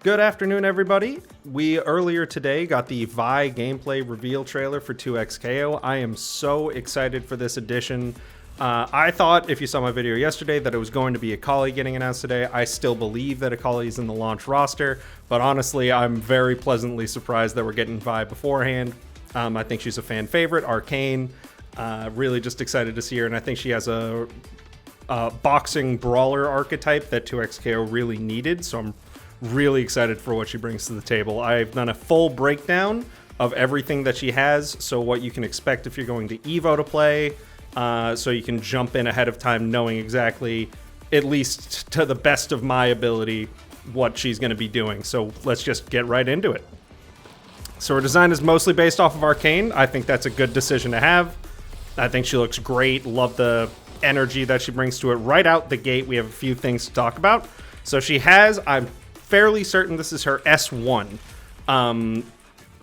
Good afternoon, everybody. We earlier today got the Vi gameplay reveal trailer for 2XKO. I am so excited for this edition. I thought, if you saw my video yesterday, that it was going to be Akali getting announced today. I still believe that Akali is in the launch roster, but honestly, I'm very pleasantly surprised that we're getting Vi beforehand. I think she's a fan favorite, Arcane. Really just excited to see her, and I think she has a boxing brawler archetype that 2XKO really needed, so I'm really excited for what she brings to the table. I've done a full breakdown of everything that she has, so what you can expect if you're going to Evo to play, so you can jump in ahead of time knowing exactly, at least to the best of my ability, what she's going to be doing. So let's just get right into it. So her design is mostly based off of Arcane. I think that's a good decision to have. I think she looks great. Love the energy that she brings to it right out the gate. We have a few things to talk about. So she has, I'm fairly certain this is her S1,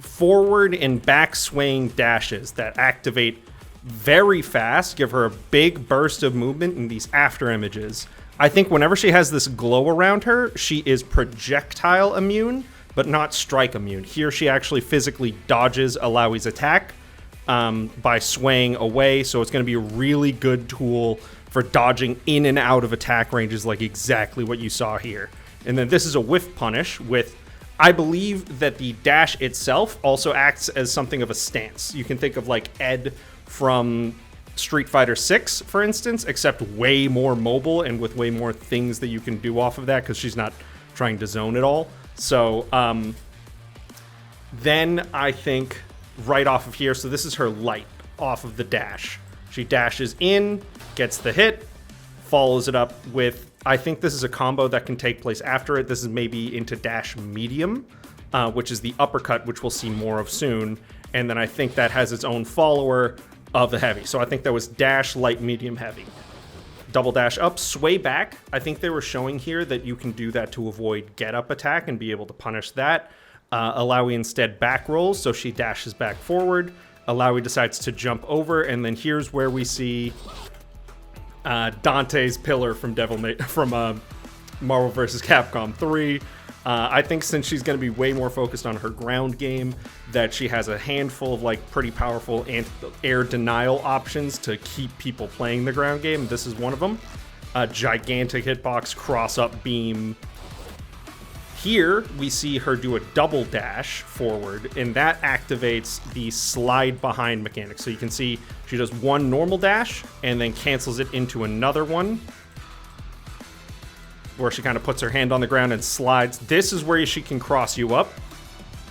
forward and back swaying dashes that activate very fast, give her a big burst of movement in these after images. I think whenever she has this glow around her, she is projectile immune, but not strike immune. Here she actually physically dodges Alawi's attack by swaying away, so it's going to be a really good tool for dodging in and out of attack ranges, like exactly what you saw here. And then this is a whiff punish with, I believe that the dash itself also acts as something of a stance. You can think of like Ed from Street Fighter 6, for instance, except way more mobile and with way more things that you can do off of that because she's not trying to zone at all. So then I think right off of here, so this is her light off of the dash. She dashes in, gets the hit, follows it up with, I think this is a combo that can take place after it. This is maybe into dash medium, which is the uppercut, which we'll see more of soon. And then I think that has its own follower of the heavy. So I think that was dash, light, medium, heavy. Double dash up, sway back. I think they were showing here that you can do that to avoid get up attack and be able to punish that. Alawi instead back rolls, so she dashes back forward. Alawi decides to jump over, and then here's where we see Dante's pillar from Marvel vs. Capcom 3. I think since she's going to be way more focused on her ground game, that she has a handful of like pretty powerful air denial options to keep people playing the ground game. This is one of them. A gigantic hitbox, cross up beam. Here we see her do a double dash forward, and that activates the slide behind mechanic. So you can see she does one normal dash and then cancels it into another one where she kind of puts her hand on the ground and slides. This is where she can cross you up,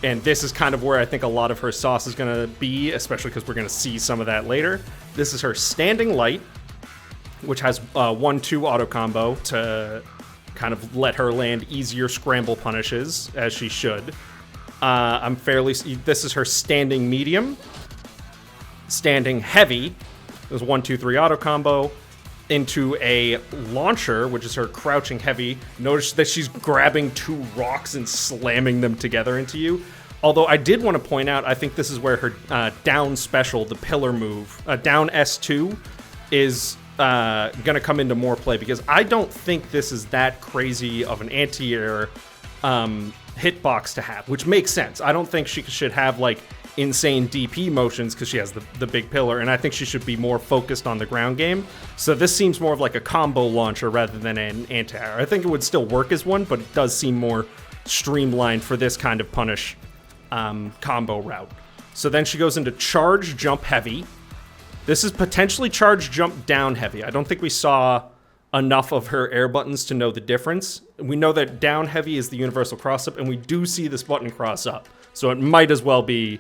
and this is kind of where I think a lot of her sauce is going to be, especially because we're going to see some of that later. This is her standing light, which has 1-2 auto combo to kind of let her land easier scramble punishes, as she should. This is her standing medium. Standing heavy is 1-2-3 auto combo into a launcher, which is her crouching heavy. Notice that she's grabbing two rocks and slamming them together into you. Although I did want to point out, I think this is where her down special, the pillar move, down S2, is going to come into more play, because I don't think this is that crazy of an anti-air hitbox to have, which makes sense. I don't think she should have like insane DP motions because she has the big pillar, and I think she should be more focused on the ground game. So this seems more of like a combo launcher rather than an anti-air. I think it would still work as one, but it does seem more streamlined for this kind of punish combo route. So then she goes into charge jump heavy. This is potentially charge jump down heavy. I don't think we saw enough of her air buttons to know the difference. We know that down heavy is the universal cross up, and we do see this button cross up. So it might as well be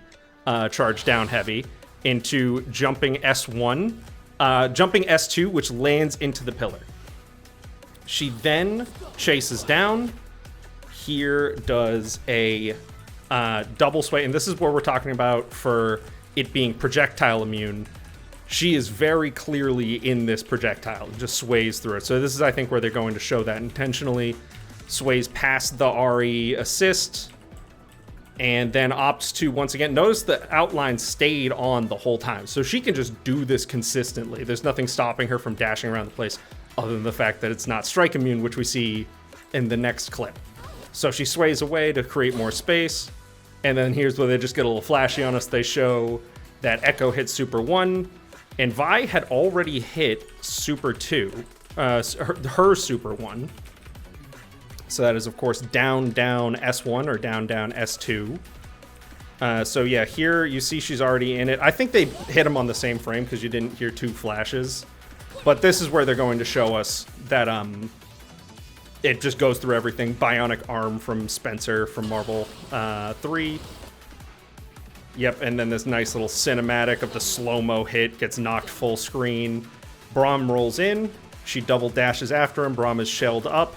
charge down heavy into jumping S1, jumping S2, which lands into the pillar. She then chases down. Here does a double sway, and this is where we're talking about for it being projectile immune. She is very clearly in this projectile, just sways through it. So this is, I think, where they're going to show that intentionally. Sways past the RE assist, and then opts to, once again, notice the outline stayed on the whole time. So she can just do this consistently. There's nothing stopping her from dashing around the place other than the fact that it's not strike immune, which we see in the next clip. So she sways away to create more space. And then here's where they just get a little flashy on us. They show that Echo hit Super 1, and Vi had already hit Super 2, her Super 1. So that is, of course, down, down S1 or down, down S2. So yeah, here you see she's already in it. I think they hit them on the same frame because you didn't hear 2 flashes. But this is where they're going to show us that it just goes through everything. Bionic arm from Spencer from Marvel 3. Yep, and then this nice little cinematic of the slow-mo hit gets knocked full screen. Braum rolls in. She double dashes after him. Braum is shelled up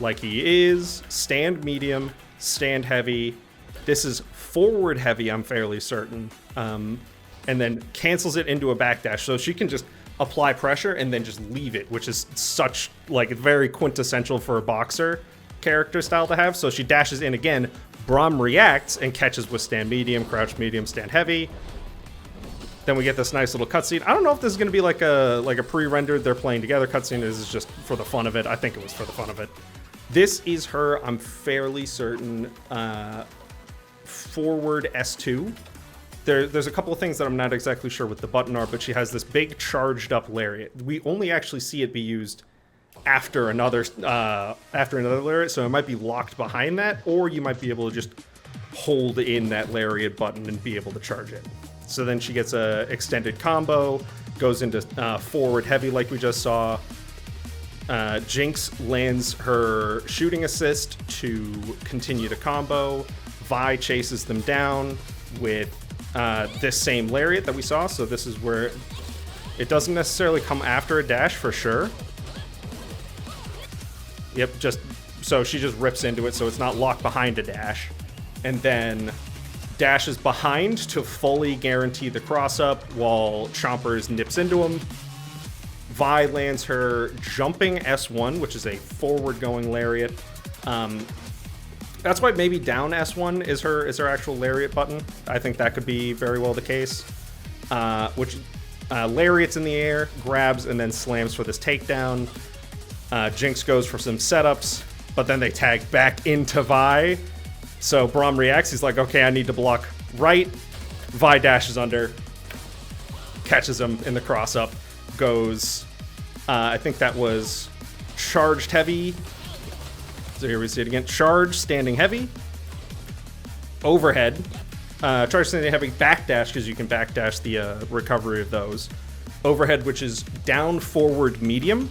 like he is. Stand medium, stand heavy. This is forward heavy, I'm fairly certain. And then cancels it into a backdash. So she can just apply pressure and then just leave it, which is such, like, very quintessential for a boxer character style to have. So she dashes in again. Braum reacts and catches with stand medium, crouch medium, stand heavy. Then we get this nice little cutscene. I don't know if this is going to be like a pre-rendered, they're playing together cutscene. This is just for the fun of it. I think it was for the fun of it. This is her, I'm fairly certain, forward S2. There's a couple of things that I'm not exactly sure what the button are, but she has this big charged up lariat. We only actually see it be used after another lariat, so it might be locked behind that, or you might be able to just hold in that lariat button and be able to charge it. So then she gets a extended combo, goes into forward heavy like we just saw. Jinx lands her shooting assist to continue the combo. Vi chases them down with this same lariat that we saw, so this is where it doesn't necessarily come after a dash for sure. Yep, so she just rips into it, so it's not locked behind a dash. And then dashes behind to fully guarantee the cross-up while Chompers nips into him. Vi lands her jumping S1, which is a forward-going lariat. That's why maybe down S1 is her actual lariat button. I think that could be very well the case. Lariat's in the air, grabs, and then slams for this takedown. Jinx goes for some setups, but then they tag back into Vi. So Braum reacts. He's like, okay, I need to block right. Vi dashes under, catches him in the cross-up, goes, I think that was charged heavy. So here we see it again. Charge, standing heavy. Overhead. Charge, standing heavy, backdash, because you can backdash the recovery of those. Overhead, which is down, forward, medium.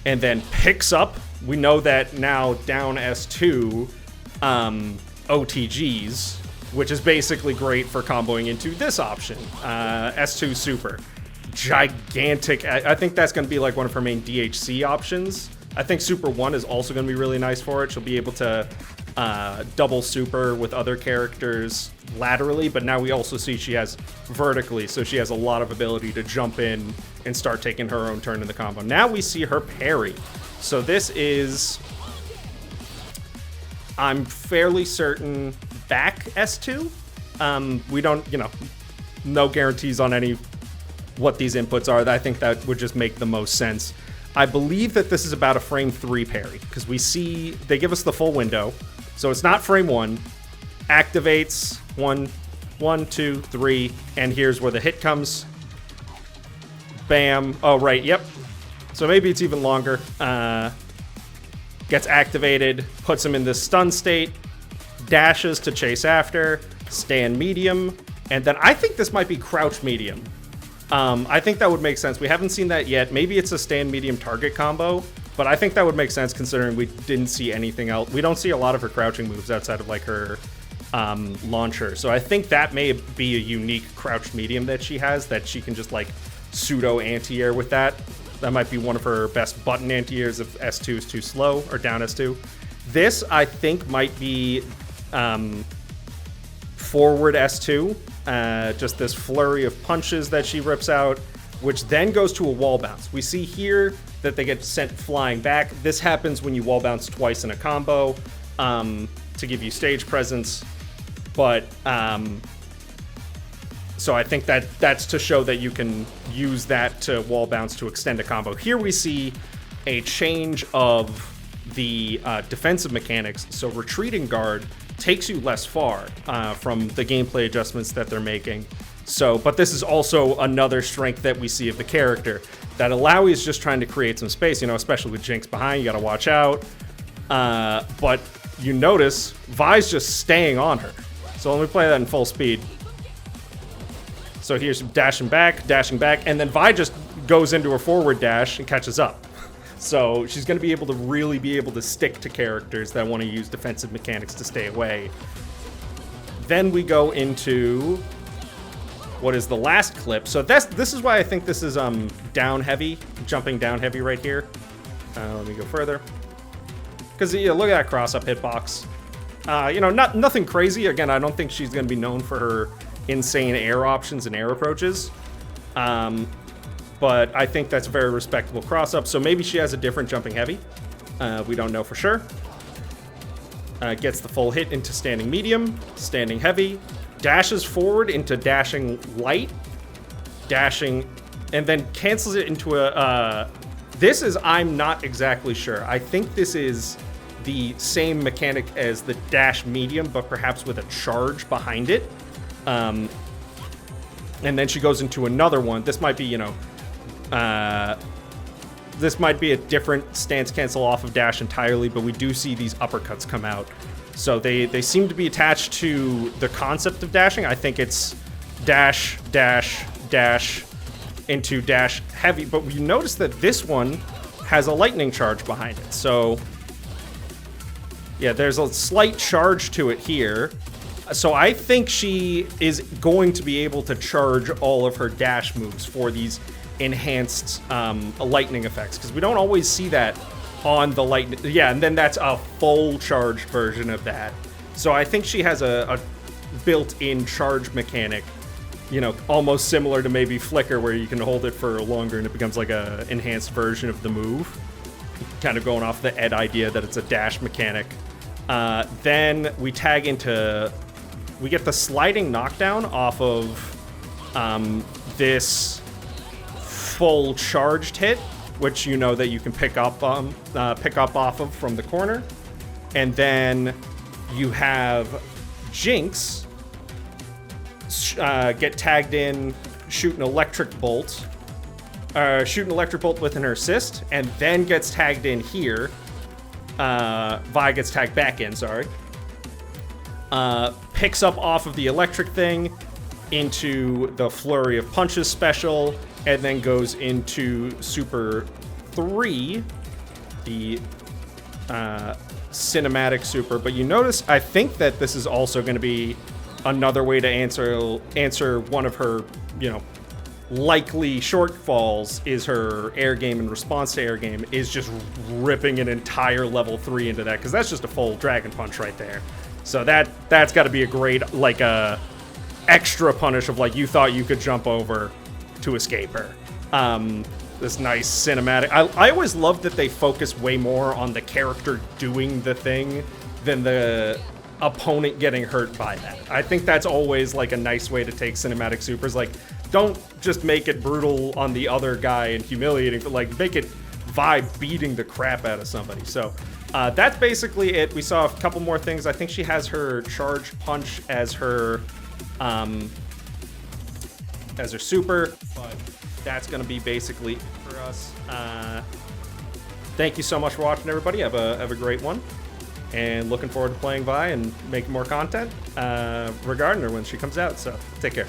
And then picks up. We know that now down S2 OTGs, which is basically great for comboing into this option. S2 Super. Gigantic. I think that's going to be like one of her main DHC options. I think Super 1 is also going to be really nice for it. She'll be able to double super with other characters laterally, but now we also see she has vertically, so she has a lot of ability to jump in and start taking her own turn in the combo. Now we see her parry. So this is, I'm fairly certain, back S2. We don't, no guarantees on any what these inputs are. I think that would just make the most sense. I believe that this is about a frame 3 parry, because we see they give us the full window. So it's not frame 1. Activates 1, 2, 3, and here's where the hit comes. Bam. Oh, right, yep. So maybe it's even longer. Gets activated, puts him in this stun state, dashes to chase after, stand medium, and then I think this might be crouch medium. I think that would make sense. We haven't seen that yet. Maybe it's a stand medium target combo, but I think that would make sense considering we didn't see anything else. We don't see a lot of her crouching moves outside of like her launcher. So I think that may be a unique crouch medium that she has, that she can just like pseudo anti-air with that. That might be one of her best button anti-airs if S2 is too slow, or down S2. This, I think, might be forward S2. Just this flurry of punches that she rips out, which then goes to a wall bounce. We see here that they get sent flying back. This happens when you wall bounce twice in a combo to give you stage presence. But so I think that's to show that you can use that to wall bounce to extend a combo. Here we see a change of the defensive mechanics. So retreating guard takes you less far from the gameplay adjustments that they're making. So, but this is also another strength that we see of the character. That Alawi is just trying to create some space, you know, especially with Jinx behind, you gotta watch out. But you notice Vi's just staying on her. So let me play that in full speed. So here's dashing back, and then Vi just goes into her forward dash and catches up. So she's going to be able to really be able to stick to characters that want to use defensive mechanics to stay away. Then we go into what is the last clip. So this is why I think this is down heavy, jumping down heavy right here. Let me go further. Because look at that cross-up hitbox. You know, nothing crazy. Again, I don't think she's going to be known for her insane air options and air approaches. But I think that's a very respectable cross-up. So maybe she has a different jumping heavy. We don't know for sure. Gets the full hit into standing medium, standing heavy, dashes forward into dashing light, dashing, and then cancels it into a... this is, I'm not exactly sure. I think this is the same mechanic as the dash medium, but perhaps with a charge behind it. And then she goes into another one. This might be, you know, this might be a different stance cancel off of dash entirely, but we do see these uppercuts come out. So they seem to be attached to the concept of dashing. I think it's dash, dash, dash into dash heavy, but you notice that this one has a lightning charge behind it. So yeah, there's a slight charge to it here. So I think she is going to be able to charge all of her dash moves for these enhanced lightning effects, because we don't always see that on the lightning. Yeah, and then that's a full charged version of that. So I think she has a built-in charge mechanic, you know, almost similar to maybe Flicker, where you can hold it for longer and it becomes like a enhanced version of the move. Kind of going off the Ed idea that it's a dash mechanic. Then we tag into... We get the sliding knockdown off of this full charged hit, which you know that you can pick up off of from the corner. And then you have Jinx get tagged in, shoot an electric bolt within her assist, and then gets tagged in here. Vi gets tagged back in, sorry. Picks up off of the electric thing into the flurry of punches special, and then goes into Super 3, the cinematic super. But you notice, I think that this is also going to be another way to answer one of her, you know, likely shortfalls, is her air game in response to air game is just ripping an entire level 3 into that, because that's just a full dragon punch right there. So that's got to be a great, like, extra punish of, like, you thought you could jump over to escape her. This nice cinematic. I always love that they focus way more on the character doing the thing than the opponent getting hurt by that. I think that's always, like, a nice way to take cinematic supers. Like, don't just make it brutal on the other guy and humiliating, but, like, make it Vi beating the crap out of somebody. So that's basically it. We saw a couple more things. I think she has her charge punch as her super, but that's going to be basically it for us. Thank you so much for watching, everybody. Have a great one, and looking forward to playing Vi and making more content regarding her when she comes out. So take care.